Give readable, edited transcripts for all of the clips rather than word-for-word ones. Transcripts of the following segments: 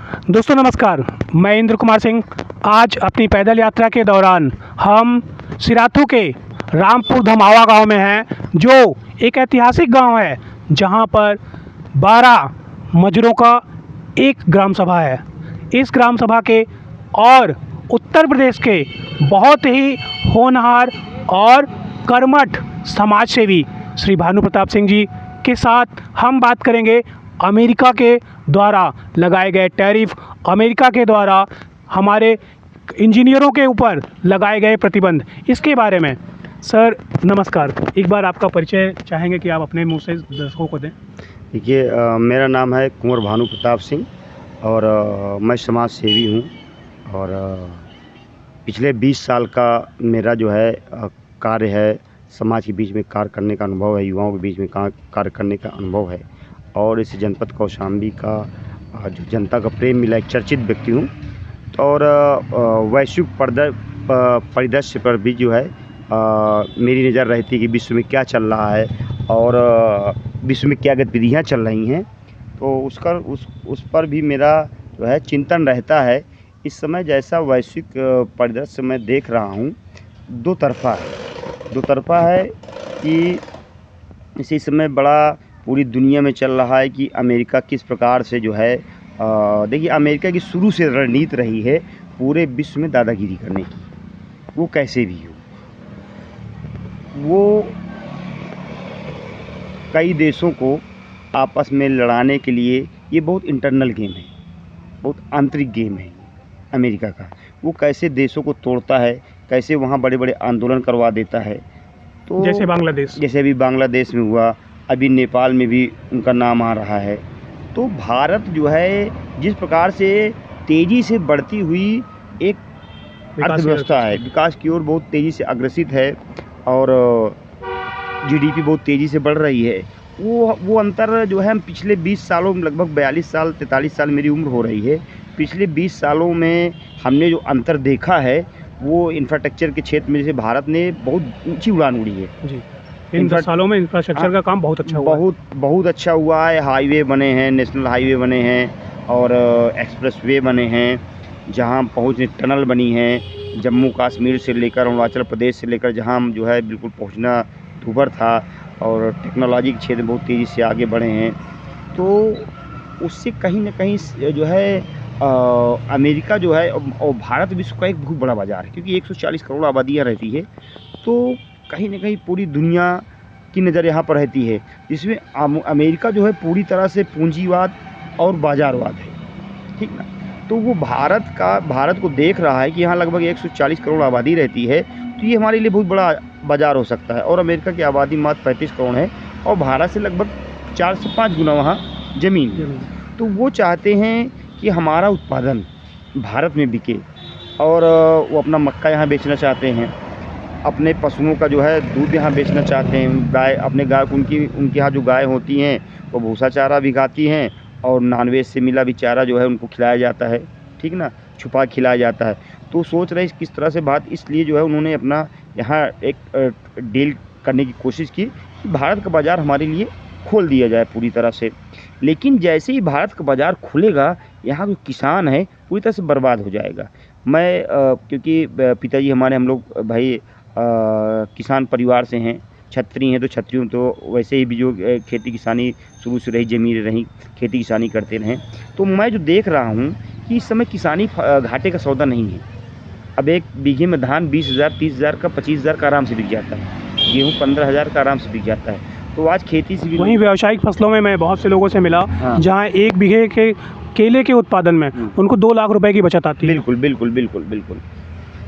दोस्तों नमस्कार, मैं इंद्र कुमार सिंह। आज अपनी पैदल यात्रा के दौरान हम सिराथू के रामपुर धमावा गांव में हैं, जो एक ऐतिहासिक गांव है जहां पर 12 मजरों का एक ग्राम सभा है। इस ग्राम सभा के और उत्तर प्रदेश के बहुत ही होनहार और कर्मठ समाज सेवी श्री भानु प्रताप सिंह जी के साथ हम बात करेंगे अमेरिका के द्वारा लगाए गए टैरिफ, अमेरिका के द्वारा हमारे इंजीनियरों के ऊपर लगाए गए प्रतिबंध, इसके बारे में। सर नमस्कार, एक बार आपका परिचय चाहेंगे कि आप अपने मुंह से दर्शकों को दें। देखिए, मेरा नाम है कुंवर भानु प्रताप सिंह और मैं समाज सेवी हूँ और पिछले 20 साल का मेरा जो है कार्य है। समाज के बीच में कार्य करने का अनुभव है, युवाओं के बीच में कार्य करने का अनुभव है और इस जनपद कौशाम्बी का जो जनता का प्रेम मिला, एक चर्चित व्यक्ति हूँ। और वैश्विक परिदृश्य पर भी जो है मेरी नज़र रहती है कि विश्व में क्या चल रहा है और विश्व में क्या गतिविधियाँ चल रही हैं, तो उस पर भी मेरा जो है चिंतन रहता है। इस समय जैसा वैश्विक परिदृश्य मैं देख रहा हूँ, दो तरफ़ा है कि इसी समय बड़ा पूरी दुनिया में चल रहा है कि अमेरिका किस प्रकार से जो है देखिए, अमेरिका की शुरू से रणनीति रही है पूरे विश्व में दादागिरी करने की। वो कैसे भी हो, वो कई देशों को आपस में लड़ाने के लिए, ये बहुत इंटरनल गेम है, बहुत आंतरिक गेम है अमेरिका का। वो कैसे देशों को तोड़ता है, कैसे वहाँ बड़े बड़े आंदोलन करवा देता है। तो जैसे अभी बांग्लादेश में हुआ, अभी नेपाल में भी उनका नाम आ रहा है। तो भारत जो है जिस प्रकार से तेज़ी से बढ़ती हुई एक अर्थव्यवस्था है, विकास की ओर बहुत तेज़ी से अग्रसित है और जीडीपी बहुत तेज़ी से बढ़ रही है। वो अंतर जो है हम पिछले 20 सालों में, लगभग 42 साल 43 साल मेरी उम्र हो रही है, पिछले 20 सालों में हमने जो अंतर देखा है वो इंफ्रास्ट्रक्चर के क्षेत्र में जैसे भारत ने बहुत ऊंची उड़ान उड़ी है जी। इन 10 सालों में इंफ्रास्ट्रक्चर का काम बहुत अच्छा हुआ है। बहुत अच्छा हुआ है। हाईवे बने हैं, नेशनल हाईवे बने हैं और एक्सप्रेसवे बने हैं, जहां पहुंचने टनल बनी हैं। जम्मू कश्मीर से लेकर अरुणाचल प्रदेश से लेकर जहां जो है बिल्कुल पहुंचना दूभर था, और टेक्नोलॉजी के क्षेत्र में बहुत तेज़ी से आगे बढ़े हैं। तो उससे कहीं ना कहीं जो है अमेरिका जो है और भारत विश्व का एक बहुत बड़ा बाज़ार है, क्योंकि 140 करोड़ आबादियाँ रहती है। तो कहीं ना कहीं पूरी दुनिया की नज़र यहाँ पर रहती है, जिसमें अमेरिका जो है पूरी तरह से पूंजीवाद और बाज़ारवाद है, ठीक ना। तो वो भारत को देख रहा है कि यहाँ लगभग 140 करोड़ आबादी रहती है, तो ये हमारे लिए बहुत बड़ा बाज़ार हो सकता है। और अमेरिका की आबादी मात्र 35 करोड़ है और भारत से लगभग 4 से 5 गुना वहाँ ज़मीन है। तो वो चाहते हैं कि हमारा उत्पादन भारत में बिके और वो अपना मक्का यहाँ बेचना चाहते हैं, अपने पशुओं का जो है दूध यहाँ बेचना चाहते हैं। गाय उनके यहाँ जो गाय होती हैं वो भूसा चारा भी खाती हैं और नॉनवेज से मिला भी चारा जो है उनको खिलाया जाता है, ठीक ना, छुपा खिलाया जाता है। तो सोच रहे किस तरह से बात, इसलिए जो है उन्होंने अपना यहाँ एक डील करने की कोशिश की कि भारत का बाज़ार हमारे लिए खोल दिया जाए पूरी तरह से। लेकिन जैसे ही भारत का बाज़ार खुलेगा, यहाँ जो किसान है पूरी तरह से बर्बाद हो जाएगा। मैं क्योंकि पिताजी हमारे, हम लोग भाई किसान परिवार से हैं, छत्री हैं, तो छत्रियों तो वैसे ही भी जो खेती किसानी शुरू से रही, ज़मीन रही, खेती किसानी करते रहें। तो मैं जो देख रहा हूँ कि इस समय किसानी घाटे का सौदा नहीं है। अब एक बीघे में धान 20,000 30,000 का, 25,000 का आराम से बिक जाता है, गेहूँ 15,000 का आराम से बिक जाता है। तो आज खेती से भी वहीं व्यावसायिक फसलों में मैं बहुत से लोगों से मिला, जहाँ 1 बीघे के केले के उत्पादन में उनको 2 लाख रुपए की बचत आती है।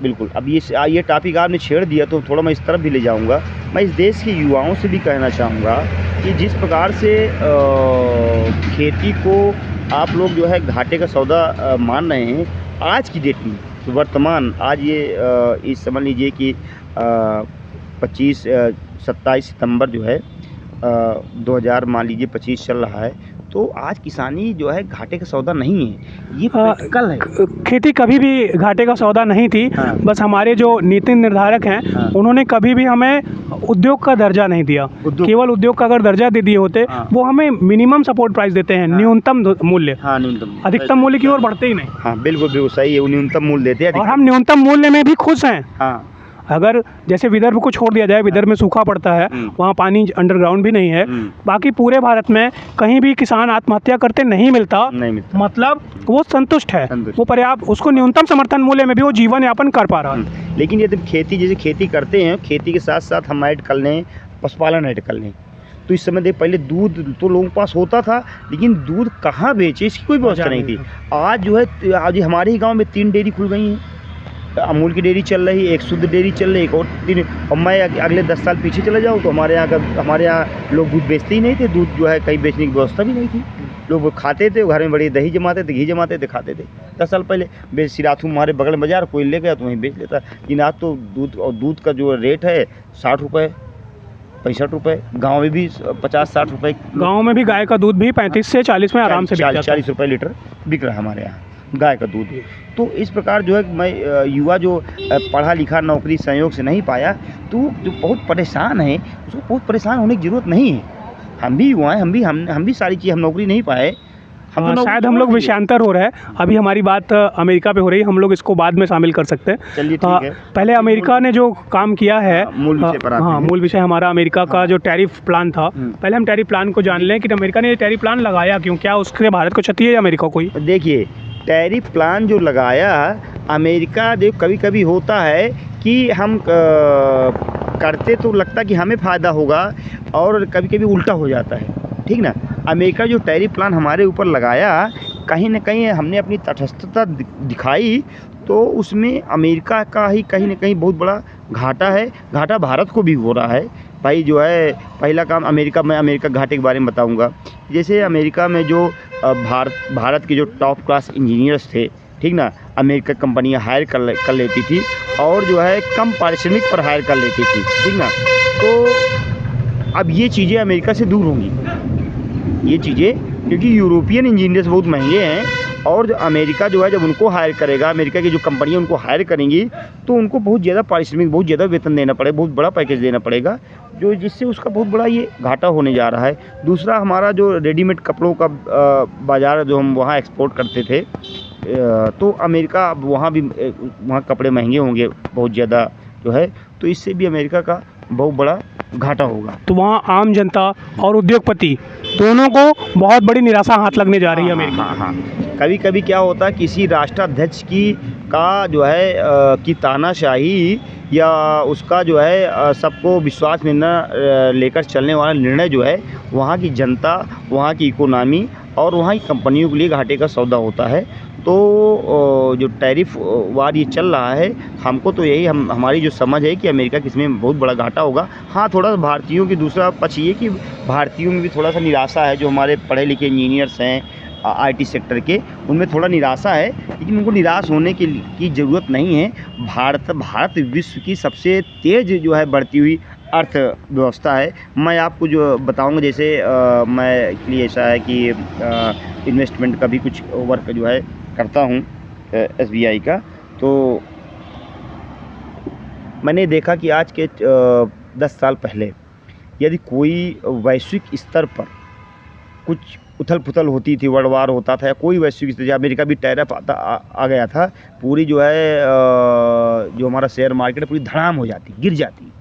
बिल्कुल। अब ये टॉपिक आपने छेड़ दिया तो थोड़ा मैं इस तरफ भी ले जाऊंगा। मैं इस देश के युवाओं से भी कहना चाहूँगा कि जिस प्रकार से खेती को आप लोग जो है घाटे का सौदा मान रहे हैं, आज की डेट में वर्तमान आज ये इस समझ लीजिए कि 27 सितंबर जो है 2000 मान लीजिए 25 चल रहा है। तो आज किसानी जो है घाटे का सौदा नहीं है, ये प्रैक्टिकल है। खेती कभी भी घाटे का सौदा नहीं थी। हाँ। बस हमारे जो नीति निर्धारक हैं हाँ। उन्होंने कभी भी हमें उद्योग का दर्जा नहीं दिया। केवल उद्योग का अगर दर्जा दे दिए होते, हाँ। वो हमें मिनिमम सपोर्ट प्राइस देते हैं, हाँ। न्यूनतम मूल्य। हाँ, न्यूनतम, अधिकतम मूल्य की ओर बढ़ते ही नहीं। हाँ बिल्कुल बिल्कुल सही है, वो न्यूनतम मूल्य देते हैं। और हम न्यूनतम मूल्य में भी खुश हैं। हाँ अगर जैसे विदर्भ को छोड़ दिया जाए, विदर्भ में सूखा पड़ता है, वहाँ पानी अंडरग्राउंड भी नहीं है, बाकी पूरे भारत में कहीं भी किसान आत्महत्या करते नहीं मिलता, मतलब वो संतुष्ट है, वो पर्याप्त, उसको न्यूनतम समर्थन मूल्य में भी वो जीवन यापन कर पा रहा है। लेकिन यदि खेती जैसे खेती करते हैं, खेती के साथ साथ हम ऐड कर लें, पशुपालन ऐड कर लें, तो इस समय देख, पहले दूध तो लोगों के पास होता था, लेकिन दूध कहाँ बेचे इसकी कोई व्यवस्था नहीं थी। आज जो है, आज हमारे ही गाँव में 3 डेयरी खुल गई हैं। अमूल की डेयरी चल रही है, एक शुद्ध डेयरी चल रही है, एक और 3। और मैं अगले 10 साल पीछे चला जाऊँ तो हमारे यहाँ लोग दूध बेचते ही नहीं थे, दूध जो है कहीं बेचने की व्यवस्था भी नहीं थी। लोग खाते थे, घर में बड़ी दही जमाते थे, घी जमाते थे, खाते थे। 10 साल पहले सिराथू हमारे बगल में बाजार, कोई ले गया तो वहीं बेच लेता। लेकिन आज तो दूध का जो रेट है 60 रुपये, 65 रुपये, गाँव में भी 50-60 रुपये। गाँव में भी गाय का दूध भी 35 से 40 में आराम से 40 रुपये लीटर बिक रहा है हमारे यहाँ गाय का दूध। तो इस प्रकार जो है, मैं युवा जो पढ़ा लिखा नौकरी संयोग से नहीं पाया, तो जो बहुत परेशान है, उसको बहुत परेशान होने की ज़रूरत नहीं है। हम भी युवा हैं, हम भी सारी चीज़, हम नौकरी नहीं पाए, शायद हम लोग विषयांतर हो रहा है। अभी हमारी बात अमेरिका पे हो रही है, हम लोग इसको बाद में शामिल कर सकते हैं। चलिए ठीक है। पहले अमेरिका ने जो काम किया है, मूल विषय हमारा अमेरिका का जो टैरिफ प्लान था, पहले हम टैरिफ प्लान को जान लें कि अमेरिका ने ये टैरिफ प्लान लगाया क्यों, क्या उससे भारत को क्षति है या अमेरिका को? देखिए, टैरिफ प्लान जो लगाया अमेरिका, जो कभी कभी होता है कि हम करते तो लगता कि हमें फ़ायदा होगा, और कभी कभी उल्टा हो जाता है, ठीक ना। अमेरिका जो टैरिफ प्लान हमारे ऊपर लगाया, कहीं ना कहीं हमने अपनी तटस्थता दिखाई, तो उसमें अमेरिका का ही कहीं ना कहीं बहुत बड़ा घाटा है। घाटा भारत को भी हो रहा है भाई। जो है पहला काम मैं अमेरिका घाटे के बारे में बताऊंगा। जैसे अमेरिका में जो भारत के जो टॉप क्लास इंजीनियर्स थे, ठीक ना, अमेरिका कंपनियां हायर कर लेती थी, और जो है कम पारिश्रमिक पर हायर कर लेती थी, ठीक ना। तो अब ये चीज़ें अमेरिका से दूर होंगी, ये चीज़ें, क्योंकि यूरोपियन इंजीनियर्स बहुत महंगे हैं, और जो अमेरिका जो है जब उनको हायर करेगा, अमेरिका की जो कंपनियां उनको हायर करेंगी, तो उनको बहुत ज़्यादा पारिश्रमिक, बहुत ज़्यादा वेतन देना पड़ेगा, बहुत बड़ा पैकेज देना पड़ेगा, जो जिससे उसका बहुत बड़ा ये घाटा होने जा रहा है। दूसरा, हमारा जो रेडीमेड कपड़ों का बाज़ार जो हम वहाँ एक्सपोर्ट करते थे, तो अमेरिका अब वहाँ कपड़े महंगे होंगे बहुत ज़्यादा जो है, तो इससे भी अमेरिका का बहुत बड़ा घाटा होगा। तो वहाँ आम जनता और उद्योगपति दोनों को बहुत बड़ी निराशा हाथ लगने जा रही है अमेरिका। हाँ। कभी कभी क्या होता है, किसी राष्ट्राध्यक्ष का जो है कि तानाशाही या उसका जो है सबको विश्वास में न लेकर चलने वाला निर्णय जो है, वहाँ की जनता, वहाँ की इकोनॉमी और वहाँ की कंपनियों के लिए घाटे का सौदा होता है। तो जो टैरिफ वार ये चल रहा है, हमको तो यही हमारी जो समझ है कि अमेरिका की इसमें बहुत बड़ा घाटा होगा। हाँ, थोड़ा सा भारतीयों की दूसरा पक्ष ये कि भारतीयों में भी थोड़ा सा निराशा है, जो हमारे पढ़े लिखे इंजीनियर्स हैं आईटी सेक्टर के, उनमें थोड़ा निराशा है, लेकिन उनको निराश होने की ज़रूरत नहीं है। भारत विश्व की सबसे तेज़ जो है बढ़ती हुई अर्थव्यवस्था है। मैं आपको जो बताऊंगा, जैसे मैं के लिए ऐसा है कि इन्वेस्टमेंट का भी कुछ वर्क जो है करता हूं एसबीआई का, तो मैंने देखा कि आज के 10 साल पहले यदि कोई वैश्विक स्तर पर कुछ उथल पुथल होती थी, वर्ल्ड वार होता था, या कोई वैश्विक स्तर, अमेरिका भी टैरिफ आ गया था, पूरी जो है जो हमारा शेयर मार्केट पूरी धड़ाम हो जाती, गिर जाती,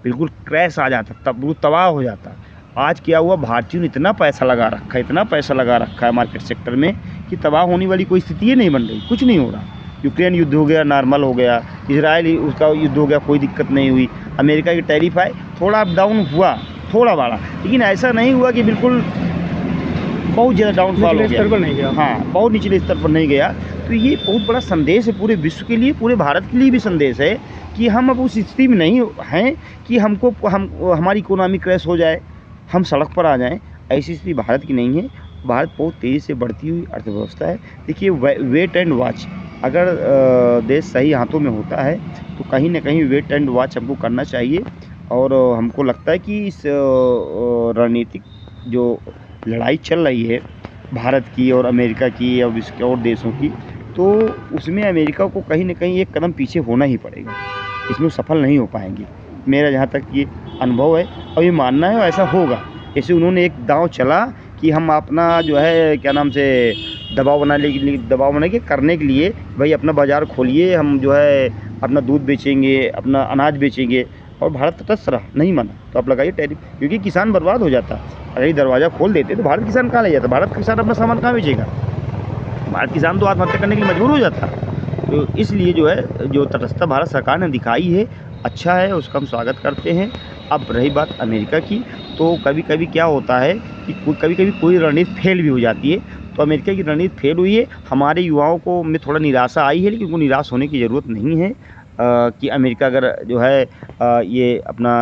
बिल्कुल क्रैश आ जाता, तब वो तबाह हो जाता। आज क्या हुआ, भारतीयों ने इतना पैसा लगा रखा है मार्केट सेक्टर में कि तबाह होने वाली कोई स्थिति ही नहीं बन रही, कुछ नहीं हो रहा। यूक्रेन युद्ध हो गया, नॉर्मल हो गया, इजराइल उसका युद्ध हो गया, कोई दिक्कत नहीं हुई। अमेरिका की टैरिफ आए, थोड़ा अप डाउन हुआ, थोड़ा बड़ा, लेकिन ऐसा नहीं हुआ कि बिल्कुल बहुत ज़्यादा डाउनफॉल हो गया, नहीं गया। हाँ, बहुत निचले स्तर पर नहीं गया। तो ये बहुत बड़ा संदेश है पूरे विश्व के लिए, पूरे भारत के लिए भी संदेश है कि हम अब उस स्थिति में नहीं हैं कि हमारी इकोनॉमी क्रैश हो जाए, हम सड़क पर आ जाएं। ऐसी स्थिति भारत की नहीं है। भारत बहुत तेज़ी से बढ़ती हुई अर्थव्यवस्था है। देखिए, वेट एंड वॉच, अगर देश सही हाथों में होता है तो कहीं ना कहीं वेट एंड वॉच हमको करना चाहिए। और हमको लगता है कि इस रणनीतिक जो लड़ाई चल रही है भारत की और अमेरिका की और इसके और देशों की, तो उसमें अमेरिका को कहीं न कहीं एक कदम पीछे होना ही पड़ेगा। इसमें वो सफल नहीं हो पाएँगे। मेरा जहाँ तक ये अनुभव है और ये मानना है ऐसा होगा। जैसे उन्होंने एक दाँव चला कि हम अपना जो है क्या नाम से दबाव बनाने के करने के लिए भाई अपना बाज़ार खोलिए, हम जो है अपना दूध बेचेंगे, अपना अनाज बेचेंगे, और भारत तटस्थ रहा, नहीं माना। तो आप लगाइए टैरिफ, क्योंकि किसान बर्बाद हो जाता। अगर ये दरवाज़ा खोल देते तो भारत किसान कहाँ ले जाता? भारत किसान अपना सामान कहाँ बेचेगा? भारत किसान तो आत्महत्या करने के लिए मजबूर हो जाता। तो इसलिए जो है जो तटस्थता भारत सरकार ने दिखाई है अच्छा है, उसका हम स्वागत करते हैं। अब रही बात अमेरिका की, तो कभी-कभी क्या होता है कि कभी-कभी कोई रणनीति फेल भी हो जाती है। तो अमेरिका की रणनीति फेल हुई है, हमारे युवाओं को में थोड़ा निराशा आई है, लेकिन उनको निराश होने की ज़रूरत नहीं है। कि अमेरिका अगर जो है ये अपना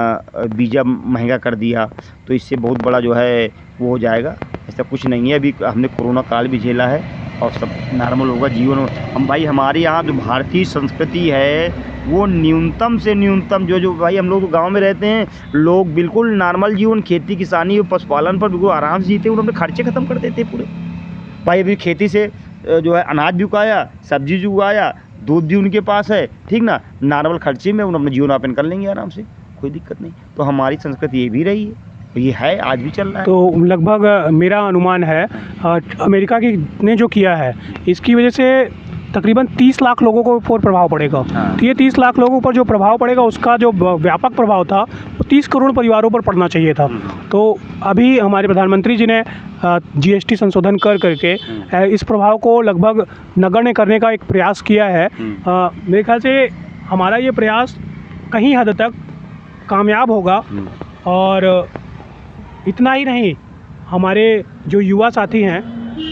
वीज़ा महंगा कर दिया तो इससे बहुत बड़ा जो है वो हो जाएगा, ऐसा कुछ नहीं है। अभी हमने कोरोना काल भी झेला है और सब नॉर्मल होगा जीवन। हम भाई हमारे यहाँ जो भारतीय संस्कृति है वो न्यूनतम से न्यूनतम जो भाई हम लोग गांव में रहते हैं, लोग बिल्कुल नॉर्मल जीवन खेती किसानी और पशुपालन पर बिल्कुल आराम से जीते हैं। उन्होंने खर्चे ख़त्म कर देते पूरे। भाई अभी खेती से जो है अनाज भी उगाया, सब्जी भी उगाया, दूध भी उनके पास है, ठीक ना, नॉर्मल खर्चे में उन्होंने अपना जीवन यापन कर लेंगे आराम से, कोई दिक्कत नहीं। तो हमारी संस्कृति ये भी रही है, ये है, आज भी चल रहा है। तो लगभग मेरा अनुमान है अमेरिका की ने जो किया है इसकी वजह से तकरीबन 30 लाख लोगों को ऊपर प्रभाव पड़ेगा। हाँ। तो ये 30 लाख लोगों पर जो प्रभाव पड़ेगा उसका जो व्यापक प्रभाव था वो 30 करोड़ परिवारों पर पड़ना चाहिए था। तो अभी हमारे प्रधानमंत्री जी ने जीएसटी संशोधन करके इस प्रभाव को लगभग नगण्य करने का एक प्रयास किया है। मेरे ख्याल से हमारा ये प्रयास कहीं हद तक कामयाब होगा। और इतना ही नहीं, हमारे जो युवा साथी हैं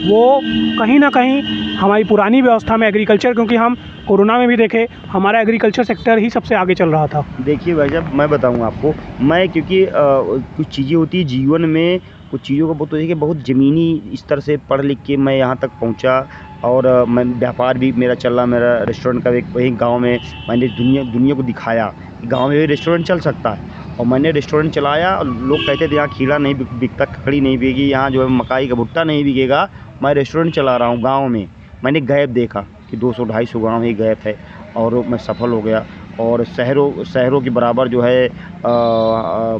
वो कहीं ना कहीं हमारी पुरानी व्यवस्था में एग्रीकल्चर, क्योंकि हम कोरोना में भी देखे हमारा एग्रीकल्चर सेक्टर ही सबसे आगे चल रहा था। देखिए भाई साहब, मैं बताऊँ आपको, मैं क्योंकि कुछ चीज़ें होती है जीवन में, कुछ चीज़ों का बहुत होती है कि बहुत ज़मीनी स्तर से पढ़ लिख के मैं यहाँ तक पहुँचा। और मैं व्यापार भी मेरा चल रहा, मेरा रेस्टोरेंट का एक वहीं गाँव में मैंने दुनिया को दिखाया कि गाँव में भी रेस्टोरेंट चल सकता है। और मैंने रेस्टोरेंट चलाया और लोग कहते थे यहाँ खीरा नहीं बिकता, ककड़ी नहीं बिकेगी, यहाँ जो है मकाई का भुट्टा नहीं बिकेगा। मैं रेस्टोरेंट चला रहा हूँ गाँव में। मैंने गैप देखा कि 200-250 गाँव ही गैप है, और मैं सफल हो गया। और शहरों के बराबर जो है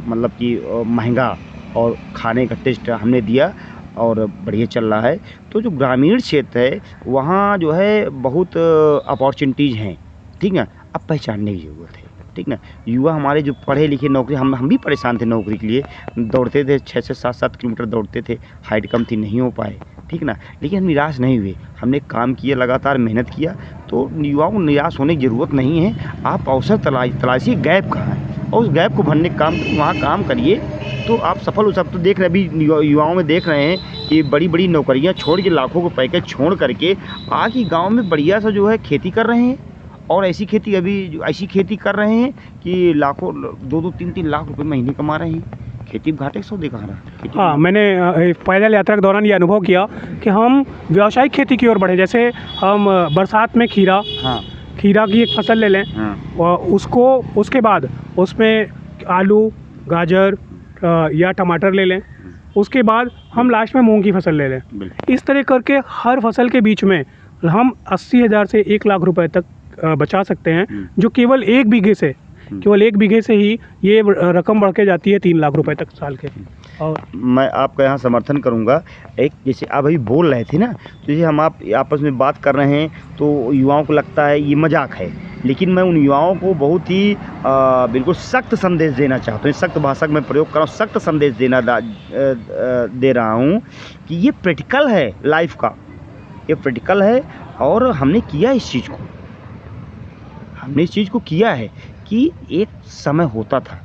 मतलब कि महंगा और खाने का टेस्ट हमने दिया और बढ़िया चल रहा है। तो जो ग्रामीण क्षेत्र है वहाँ जो है बहुत अपॉर्चुनिटीज़ हैं, ठीक है। अब पहचानने की ज़रूरत है, ठीक ना। युवा हमारे जो पढ़े लिखे नौकरी, हम भी परेशान थे नौकरी के लिए, दौड़ते थे 6 से 7 किलोमीटर दौड़ते थे, हाइट कम थी, नहीं हो पाए, ठीक ना। लेकिन हम निराश नहीं हुए, हमने काम किया, लगातार मेहनत किया। तो युवाओं को निराश होने की ज़रूरत नहीं है। आप अवसर तलाशिए, गैप कहाँ है और उस गैप को भरने का काम, वहाँ काम करिए तो आप सफल हो सकते। तो देख रहे अभी युवाओं में देख रहे हैं कि बड़ी बड़ी नौकरियाँ छोड़ के, लाखों को पैकेज छोड़ करके आके गाँव में बढ़िया सा जो है खेती कर रहे हैं। और ऐसी खेती कर रहे हैं कि लाखों 2-2, 3-3 लाख रुपए महीने कमा रहे हैं। खेती घाटे सौ दिखा रहा है। हाँ, मैंने पैदल यात्रा के दौरान ये अनुभव किया कि हम व्यावसायिक खेती की ओर बढ़े। जैसे हम बरसात में खीरा की एक फसल ले लें, और उसके बाद उसमें आलू, गाजर या टमाटर ले लें, उसके बाद हम लास्ट में मूंग की फसल ले लें। इस तरह करके हर फसल के बीच में हम 80,000 से 1 लाख रुपए तक बचा सकते हैं, जो केवल एक बीघे से ही ये रकम बढ़ के जाती है 3 लाख रुपए तक साल के। और मैं आपका यहाँ समर्थन करूँगा। एक जैसे आप अभी बोल रहे थे ना, तो जैसे हम आप आपस में बात कर रहे हैं तो युवाओं को लगता है ये मजाक है, लेकिन मैं उन युवाओं को बहुत ही बिल्कुल सख्त संदेश देना चाहता हूँ। सख्त भाषा में प्रयोग कर रहा हूँ, सख्त संदेश दे रहा हूँ कि ये प्रैक्टिकल है लाइफ का, ये प्रैक्टिकल है। और हमने किया इस चीज़ को किया है कि एक समय होता था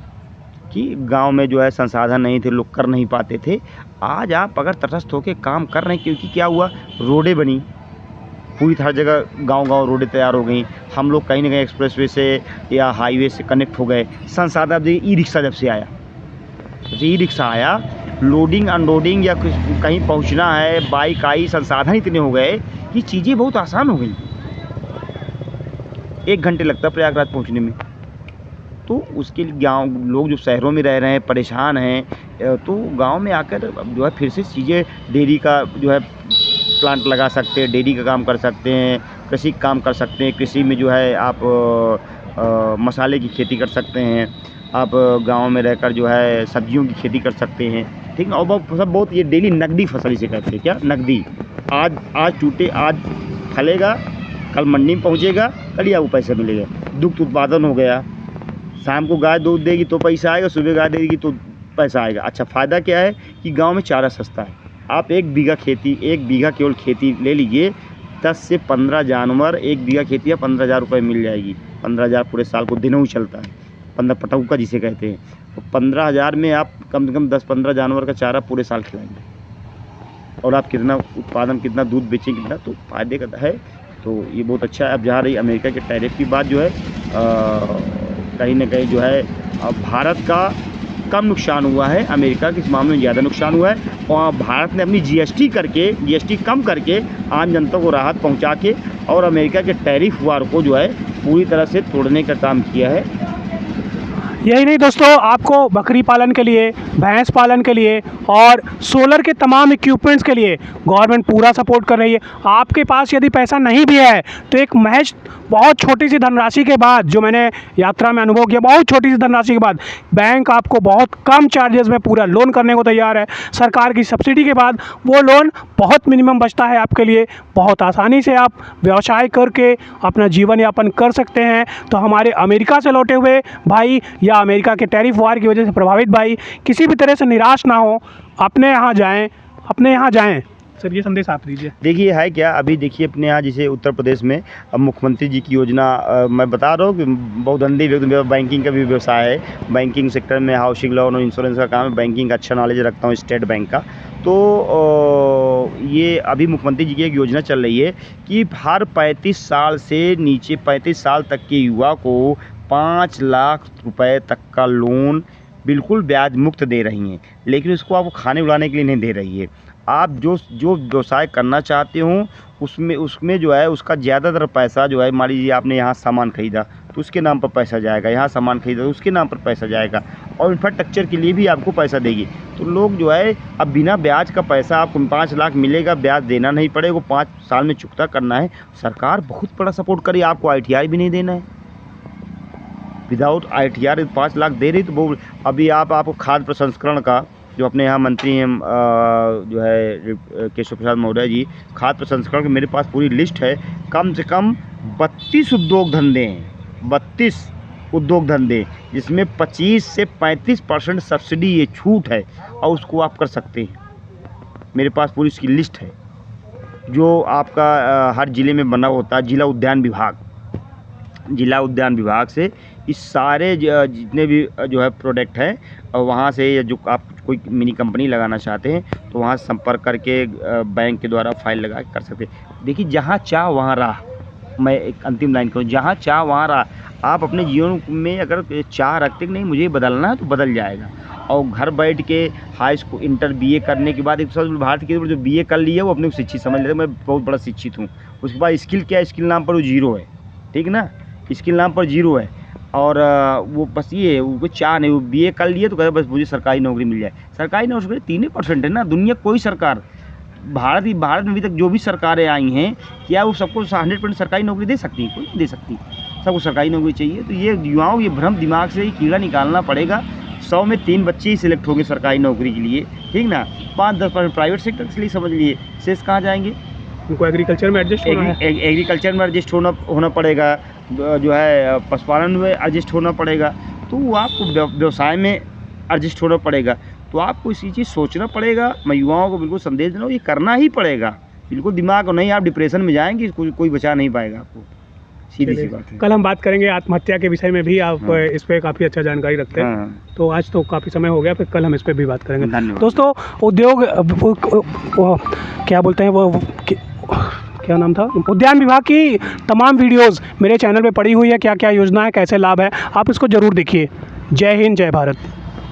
कि गांव में जो है संसाधन नहीं थे, लोग कर नहीं पाते थे। आज आप अगर तटस्थ होकर काम कर रहे हैं, क्योंकि क्या हुआ, रोडें बनी, पूरी हर जगह गांव रोडें तैयार हो गई। हम लोग कहीं ना कहीं एक्सप्रेसवे से या हाईवे से कनेक्ट हो गए। संसाधन, ई रिक्शा जब से आया, लोडिंग अनलोडिंग या कहीं पहुंचना है, बाइक आई, संसाधन इतने हो गए कि चीज़ें बहुत आसान हो गई। 1 घंटे लगता प्रयागराज पहुंचने में, तो उसके लिए गाँव लोग जो शहरों में रह रहे हैं परेशान हैं, तो गाँव में आकर जो है फिर से चीज़ें डेयरी का जो है प्लांट लगा सकते हैं, डेयरी का काम कर सकते हैं, कृषि का काम कर सकते हैं। कृषि में जो है आप मसाले की खेती कर सकते हैं, आप गाँव में रहकर जो है सब्जियों की खेती कर सकते हैं, ठीक ना। और बहुत ये डेली नकदी फसल इसे कहते हैं, क्या नकदी। आज टूटे, आज फलेगा, कल मंडी में पहुँचेगा, कल ही आपको पैसा मिलेगा। दुग्ध उत्पादन हो गया, शाम को गाय दूध देगी तो पैसा आएगा, सुबह गाय देगी तो पैसा आएगा। अच्छा, फ़ायदा क्या है कि गाँव में चारा सस्ता है। आप 1 बीघा केवल खेती ले लीजिए, 10 से 15 जानवर, 1 बीघा खेती है, 15,000 रुपये मिल जाएगी। 15,000 पूरे साल को दिनों ही चलता है, 15 पटौका जिसे कहते हैं। तो 15,000 में आप कम से कम 10-15 जानवर का चारा पूरे साल खिलाएंगे, और आप कितना उत्पादन, कितना दूध बेचेंगे, कितना, तो फायदे का है। तो ये बहुत अच्छा है। अब जहाँ रही अमेरिका के टैरिफ की बात, जो है कहीं ना कहीं जो है भारत का कम नुकसान हुआ है, अमेरिका के इस मामले में ज़्यादा नुकसान हुआ है। और भारत ने अपनी जीएसटी कम करके आम जनता को राहत पहुंचा के और अमेरिका के टैरिफ वार को जो है पूरी तरह से तोड़ने का काम किया है। यही नहीं दोस्तों, आपको बकरी पालन के लिए, भैंस पालन के लिए और सोलर के तमाम इक्विपमेंट्स के लिए गवर्नमेंट पूरा सपोर्ट कर रही है। आपके पास यदि पैसा नहीं भी है तो एक महज बहुत छोटी सी धनराशि के बाद, जो मैंने यात्रा में अनुभव किया, बहुत छोटी सी धनराशि के बाद बैंक आपको बहुत कम चार्जेस में पूरा लोन करने को तैयार है। सरकार की सब्सिडी के बाद वो लोन बहुत मिनिमम बचता है आपके लिए। बहुत आसानी से आप व्यवसाय करके अपना जीवन यापन कर सकते हैं। तो हमारे अमेरिका से लौटे हुए भाई या अमेरिका के टैरिफ वार की वजह से प्रभावित भाई किसी भी तरह से निराश ना हो, अपने यहाँ जाएं। सर, ये संदेश आप दीजिए। देखिए है क्या, अभी देखिए अपने यहाँ जैसे उत्तर प्रदेश में अब मुख्यमंत्री जी की योजना, मैं बता रहा हूँ कि बहुत धंधे व्यक्ति, बैंकिंग का भी व्यवसाय है, बैंकिंग सेक्टर में हाउसिंग लोन और इंश्योरेंस का काम है, बैंकिंग का अच्छा नॉलेज रखता हूँ, स्टेट बैंक का। तो ये अभी मुख्यमंत्री जी की एक योजना चल रही है कि हर 35 साल से नीचे, 35 साल तक के युवा को 5 लाख रुपए तक का लोन बिल्कुल ब्याज मुक्त दे रही हैं। लेकिन उसको आपको खाने उड़ाने के लिए नहीं दे रही है। आप जो व्यवसाय करना चाहते हो उसमें जो है उसका ज़्यादातर पैसा जो है, मान लीजिए आपने यहाँ सामान खरीदा तो उसके नाम पर पैसा जाएगा, यहाँ सामान खरीदा तो उसके नाम पर पैसा जाएगा, और इंफ्रास्ट्रक्चर के लिए भी आपको पैसा देगी। तो लोग जो है अब बिना ब्याज का पैसा, आपको 5 लाख मिलेगा, ब्याज देना नहीं पड़ेगा, 5 साल में चुकता करना है। सरकार बहुत बड़ा सपोर्ट करी, आपको ITR भी नहीं देना है। विदाउट ITR 5 लाख दे रही। तो वो अभी आपको खाद्य प्रसंस्करण का, जो अपने यहाँ मंत्री हैं जो है केशव प्रसाद मौर्य जी, खाद्य प्रसंस्करण की मेरे पास पूरी लिस्ट है। कम से कम 32 उद्योग धंधे हैं, 32 उद्योग धंधे, जिसमें 25 से 35% सब्सिडी, ये छूट है, और उसको आप कर सकते हैं। मेरे पास पूरी इसकी लिस्ट है, जो आपका हर ज़िले में बना होता है। जिला उद्यान विभाग से इस सारे जितने भी जो है प्रोडक्ट हैं, और वहाँ से जो आप कोई मिनी कंपनी लगाना चाहते हैं तो वहाँ संपर्क करके बैंक के द्वारा फाइल लगा के कर सकते हैं। देखिए, जहाँ चाह वहाँ राह। मैं एक अंतिम लाइन कहूँ, जहाँ चाह वहाँ राह। आप अपने जीवन में अगर चाह रखते कि नहीं मुझे बदलना है, तो बदल जाएगा। और घर बैठ के हाई स्कूल, इंटर, BA करने के बाद, एक भारत के जो BA कर लिया वो अपने को शिक्षित समझ लेते, मैं बहुत बड़ा शिक्षित हूँ। उसके बाद स्किल क्या है, स्किल नाम पर वो जीरो है, ठीक ना, स्किल नाम पर जीरो है। और वो बस ये है, वो चाह नहीं, वो BA कर लिए तो कहते बस मुझे सरकारी नौकरी मिल जाए। सरकारी नौकरी 3% है ना, दुनिया कोई सरकार, भारत में अभी तक जो भी सरकारें आई हैं, क्या वो सबको 100% सरकारी नौकरी दे सकती हैं? कोई नहीं दे सकती। सबको सरकारी नौकरी चाहिए। तो ये युवाओं, ये भ्रम दिमाग से कीड़ा निकालना पड़ेगा। 100 में 3 बच्चे ही सिलेक्ट होंगे सरकारी नौकरी के लिए, ठीक ना। 5-10% प्राइवेट सेक्टर के लिए समझ लिए, शेष कहाँ जाएंगे? उनको एग्रीकल्चर में एडजस्ट होना है, एग्रीकल्चर में एडजस्ट होना पड़ेगा, जो है पशुपालन में एडजस्ट होना पड़ेगा, तो आपको व्यवसाय में एडजस्ट होना पड़ेगा। तो आपको इसी चीज़ सोचना पड़ेगा। मैं युवाओं को बिल्कुल संदेश दे रहा हूँ, ये करना ही पड़ेगा। बिल्कुल दिमाग नहीं, आप डिप्रेशन में जाएंगे, कोई बचा नहीं पाएगा आपको, सीधी सी बात है। कल हम बात करेंगे आत्महत्या के विषय में भी, आप इस पर काफ़ी अच्छा जानकारी रखते हैं। तो आज तो काफ़ी समय हो गया, फिर कल हम इस पर भी बात करेंगे। दोस्तों, उद्योग क्या बोलते हैं वो, क्या नाम था, उद्यान विभाग की तमाम वीडियोस मेरे चैनल पे पड़ी हुई है, क्या क्या योजना है, कैसे लाभ है, आप इसको ज़रूर देखिए। जय हिंद, जय भारत।